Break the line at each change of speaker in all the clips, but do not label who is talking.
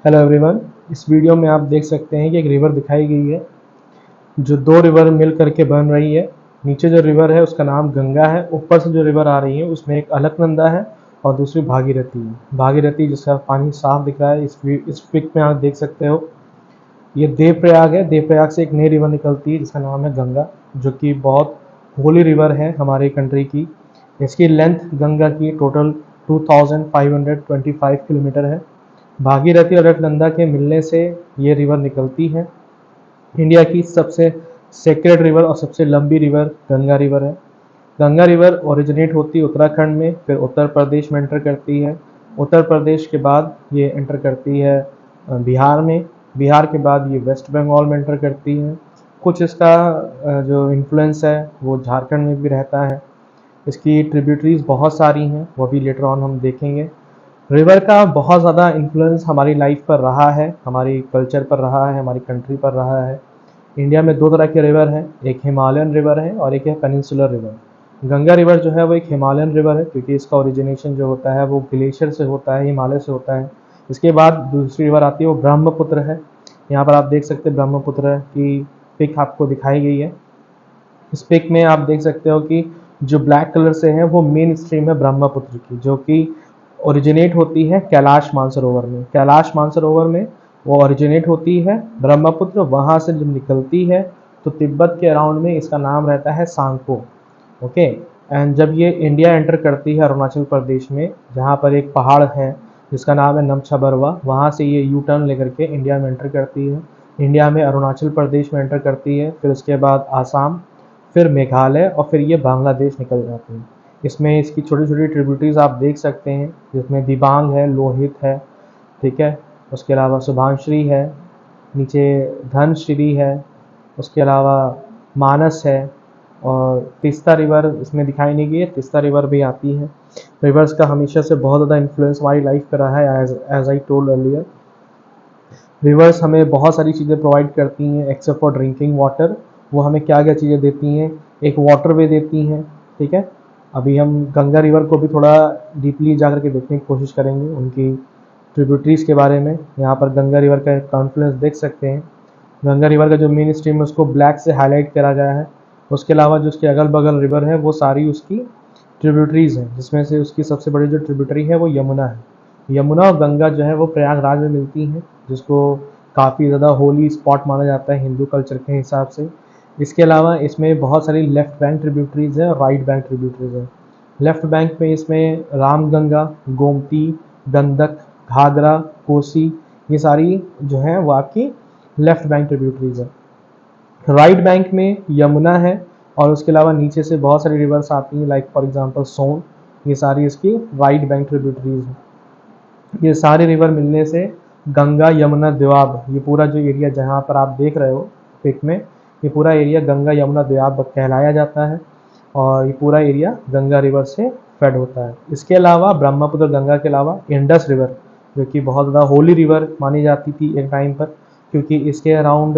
Hello everyone. इस video में आप देख सकते हैं कि एक रिवर दिखाई गई है जो दो रिवर मिल करके बन रही है। नीचे जो रिवर है उसका नाम गंगा है। ऊपर से जो रिवर आ रही है उसमें एक अलकनंदा है और दूसरी भागीरथी है। भागीरथी जिसका पानी साफ दिख रहा है। इस पिक में आप देख सकते हो ये देवप्रयाग है। देवप्रयाग से एक नई रिवर निकलती है जिसका नाम है गंगा, जो कि बहुत होली रिवर है हमारे कंट्री की। इसकी लेंथ गंगा की टोटल 2525 किलोमीटर है। भागीरथी और अलकनंदा के मिलने से ये रिवर निकलती है। इंडिया की सबसे सेक्रेड रिवर और सबसे लंबी रिवर गंगा रिवर है। गंगा रिवर ओरिजिनेट होती है उत्तराखंड में, फिर उत्तर प्रदेश में एंटर करती है। उत्तर प्रदेश के बाद ये एंटर करती है बिहार में। बिहार के बाद ये वेस्ट बंगाल में एंटर करती है। कुछ इसका जो इन्फ्लुएंस है वो झारखंड में भी रहता है। इसकी ट्रिब्यूटरीज बहुत सारी हैं, वो भी लेटर ऑन हम देखेंगे। रिवर का बहुत ज़्यादा इन्फ्लुएंस हमारी लाइफ पर रहा है, हमारी कल्चर पर रहा है, हमारी कंट्री पर रहा है। इंडिया में दो तरह के रिवर हैं, एक हिमालयन रिवर है और एक है पेनिनसुलर रिवर। गंगा रिवर जो है वो एक हिमालयन रिवर है क्योंकि इसका ओरिजिनेशन जो होता है वो ग्लेशियर से होता है, हिमालय से होता है। इसके बाद दूसरी रिवर आती है वो ब्रह्मपुत्र है। यहाँ पर आप देख सकते हैं ब्रह्मपुत्र की पिक आपको दिखाई गई है। इस पिक में आप देख सकते हो कि जो ब्लैक कलर से है वो मेन स्ट्रीम है ब्रह्मपुत्र की, जो कि ओरिजिनेट होती है कैलाश मानसरोवर में। कैलाश मानसरोवर में वो ओरिजिनेट होती है ब्रह्मपुत्र। वहाँ से जब निकलती है तो तिब्बत के अराउंड में इसका नाम रहता है सांगपो। ओके। एंड जब ये इंडिया एंटर करती है अरुणाचल प्रदेश में, जहाँ पर एक पहाड़ है जिसका नाम है नमछा बरवा, वहाँ से ये यू टर्न लेकर के इंडिया में एंटर करती है। इंडिया में अरुणाचल प्रदेश में एंटर करती है, फिर उसके बाद आसाम, फिर मेघालय और फिर ये बांग्लादेश निकल जाती है। इसमें इसकी छोटी छोटी ट्रिब्यूटरीज आप देख सकते हैं जिसमें दिबांग है, लोहित है, ठीक है। उसके अलावा सुभानश्री है, नीचे धनश्री है, उसके अलावा मानस है और तीस्ता रिवर इसमें दिखाई नहीं गई है, तीस्ता रिवर भी आती है। रिवर्स का हमेशा से बहुत ज़्यादा इन्फ्लुएंस हमारी लाइफ पर रहा है। As I told earlier, rivers हमें बहुत सारी चीज़ें प्रोवाइड करती हैं एक्सेप्ट फॉर ड्रिंकिंग वाटर। वो हमें क्या क्या चीज़ें देती हैं, एक वाटर वे देती हैं, ठीक है। अभी हम गंगा रिवर को भी थोड़ा डीपली जा करके देखने की कोशिश करेंगे, उनकी ट्रिब्यूटरीज के बारे में। यहाँ पर गंगा रिवर का कॉन्फ्लुएंस देख सकते हैं। गंगा रिवर का जो मेन स्ट्रीम है उसको ब्लैक से हाईलाइट करा गया है। उसके अलावा जो उसके अगल बगल रिवर है वो सारी उसकी ट्रिब्यूटरीज हैं, जिसमें से उसकी सबसे बड़ी जो ट्रिब्यूटरी है वो यमुना है। यमुना और गंगा जो है वो प्रयागराज में मिलती हैं, जिसको काफ़ी ज़्यादा होली स्पॉट माना जाता है हिंदू कल्चर के हिसाब से। इसके अलावा इसमें बहुत सारी लेफ्ट बैंक ट्रिब्यूटरीज हैं और राइट बैंक ट्रिब्यूटरीज हैं। लेफ्ट बैंक में इसमें रामगंगा, गोमती, गंडक, घाघरा, कोसी, ये सारी जो हैं वो आपकी लेफ्ट बैंक ट्रिब्यूटरीज है। राइट बैंक में यमुना है और उसके अलावा नीचे से बहुत सारी रिवर्स आती हैं, लाइक फॉर एग्जांपल सोन। ये सारी इसकी राइट बैंक ट्रिब्यूटरीज हैं। ये सारे रिवर मिलने से गंगा, यमुना, दोआब, ये पूरा जो एरिया जहाँ पर आप देख रहे हो पिक में, ये पूरा एरिया गंगा, यमुना, दोआब कहलाया जाता है और ये पूरा एरिया गंगा रिवर से फेड होता है। इसके अलावा ब्रह्मपुत्र गंगा के अलावा इंडस रिवर, जो कि बहुत ज़्यादा होली रिवर मानी जाती थी एक टाइम पर, क्योंकि इसके अराउंड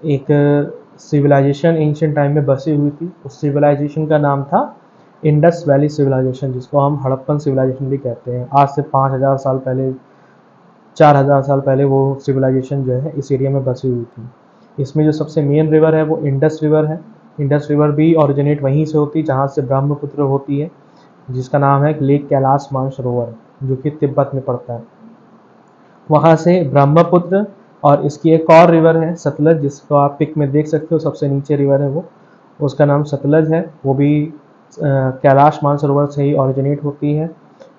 एक सिविलाइजेशन एंशिएंट टाइम में बसी हुई थी। उस सिविलाइजेशन का नाम था इंडस वैली सिविलाइजेशन, जिसको हम हड़प्पन सिविलाइजेशन भी कहते हैं। आज से 5000 साल पहले, 4000 साल पहले वो सिविलाइजेशन जो है इस एरिया में बसी हुई थी। इसमें जो सबसे मेन रिवर है वो इंडस रिवर है। इंडस रिवर भी ओरिजिनेट वहीं से होती है जहाँ से ब्रह्मपुत्र होती है, जिसका नाम है लेक कैलाश मानसरोवर, जो कि तिब्बत में पड़ता है। वहाँ से ब्रह्मपुत्र और इसकी एक और रिवर है सतलज, जिसको आप पिक में देख सकते हो, सबसे नीचे रिवर है वो, उसका नाम सतलज है। वो भी कैलाश मानसरोवर से ही ओरिजिनेट होती है।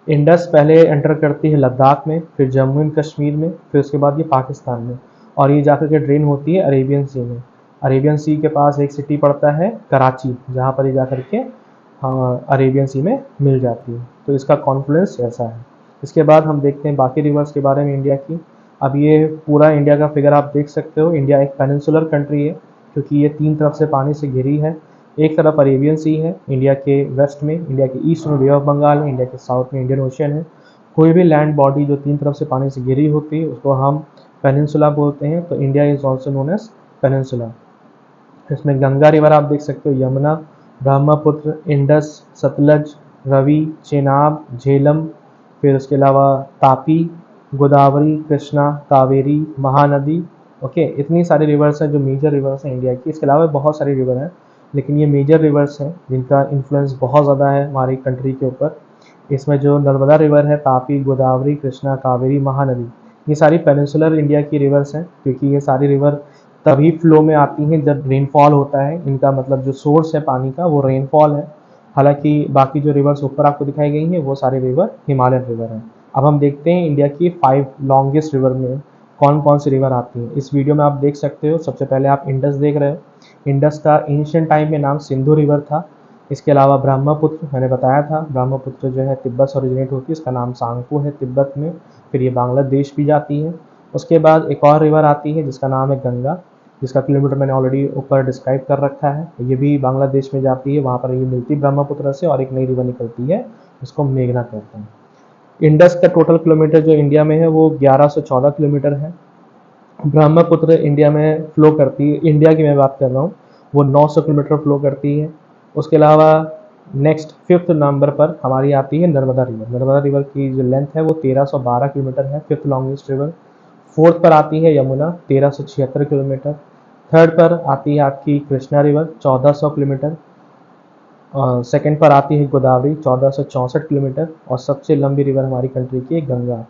इंडस पहले एंटर करती है लद्दाख में, फिर जम्मू एंड कश्मीर में, फिर उसके बाद ये पाकिस्तान में, और ये जाकर के ड्रेन होती है अरेबियन सी में। अरेबियन सी के पास एक सिटी पड़ता है कराची, जहाँ पर ये जाकर के अरेबियन सी में मिल जाती है। तो इसका कॉन्फ्लुएंस ऐसा है। इसके बाद हम देखते हैं बाकी रिवर्स के बारे में इंडिया की। अब ये पूरा इंडिया का फिगर आप देख सकते हो। इंडिया एक पेनिनसुलर कंट्री है क्योंकि ये तीन तरफ से पानी से घिरी है। एक तरफ अरेबियन सी है इंडिया के वेस्ट में, इंडिया के ईस्ट में बे ऑफ बंगाल है, इंडिया के साउथ में इंडियन ओशियन है। कोई भी लैंड बॉडी जो तीन तरफ से पानी से घिरी होती है उसको हम पेनिनसुला बोलते हैं। तो India is also known as peninsula. इसमें गंगा रिवर आप देख सकते हो, यमुना, ब्रह्मपुत्र, इंडस, सतलज, रवि, चेनाब, झेलम, फिर उसके अलावा तापी, गोदावरी, कृष्णा, कावेरी, महानदी। ओके, इतनी सारी रिवर्स हैं जो मेजर रिवर्स हैं इंडिया की। इसके अलावा बहुत सारी रिवर हैं, लेकिन ये मेजर रिवर्स हैं जिनका इन्फ्लुएंस बहुत ज़्यादा है हमारी कंट्री के ऊपर। इसमें जो नर्मदा रिवर है, तापी, गोदावरी, कृष्णा, कावेरी, महानदी, ये सारी पेनिनसुलर इंडिया की रिवर्स हैं, क्योंकि ये सारी रिवर तभी फ्लो में आती हैं जब रेनफॉल होता है। इनका मतलब जो सोर्स है पानी का वो रेनफॉल है। हालांकि बाकी जो रिवर्स ऊपर आपको दिखाई गई हैं वो सारे रिवर हिमालयन रिवर हैं। अब हम देखते हैं इंडिया की 5 लॉन्गेस्ट रिवर में कौन कौन सी रिवर आती हैं। इस वीडियो में आप देख सकते हो, सबसे पहले आप इंडस देख रहे हो। इंडस का एंशिएंट टाइम में नाम सिंधु रिवर था। इसके अलावा ब्रह्मपुत्र, मैंने बताया था ब्रह्मपुत्र जो है तिब्बत से ओरिजिनेट होती है, इसका नाम सांगपो है तिब्बत में, फिर ये बांग्लादेश भी जाती है। उसके बाद एक और रिवर आती है जिसका नाम है गंगा, जिसका किलोमीटर मैंने ऑलरेडी ऊपर डिस्क्राइब कर रखा है। ये भी बांग्लादेश में जाती है, वहाँ पर ये मिलती है ब्रह्मपुत्र से, और एक नई रिवर निकलती है उसको मेघना कहते हैं। इंडस का टोटल किलोमीटर जो इंडिया में है वो 1114 किलोमीटर है। ब्रह्मपुत्र इंडिया में फ्लो करती है, इंडिया की मैं बात कर रहा हूँ, वो 900 किलोमीटर फ्लो करती है। उसके अलावा नेक्स्ट 5th नंबर पर हमारी आती है नर्मदा रिवर। नर्मदा रिवर की जो लेंथ है वो 1312 किलोमीटर है, 5th लॉन्गेस्ट रिवर। 4th पर आती है यमुना, 1376 किलोमीटर। 3rd पर आती है आपकी कृष्णा रिवर, 1400 किलोमीटर। सेकंड पर आती है गोदावरी, 1464 किलोमीटर। और सबसे लंबी रिवर हमारी कंट्री की गंगा,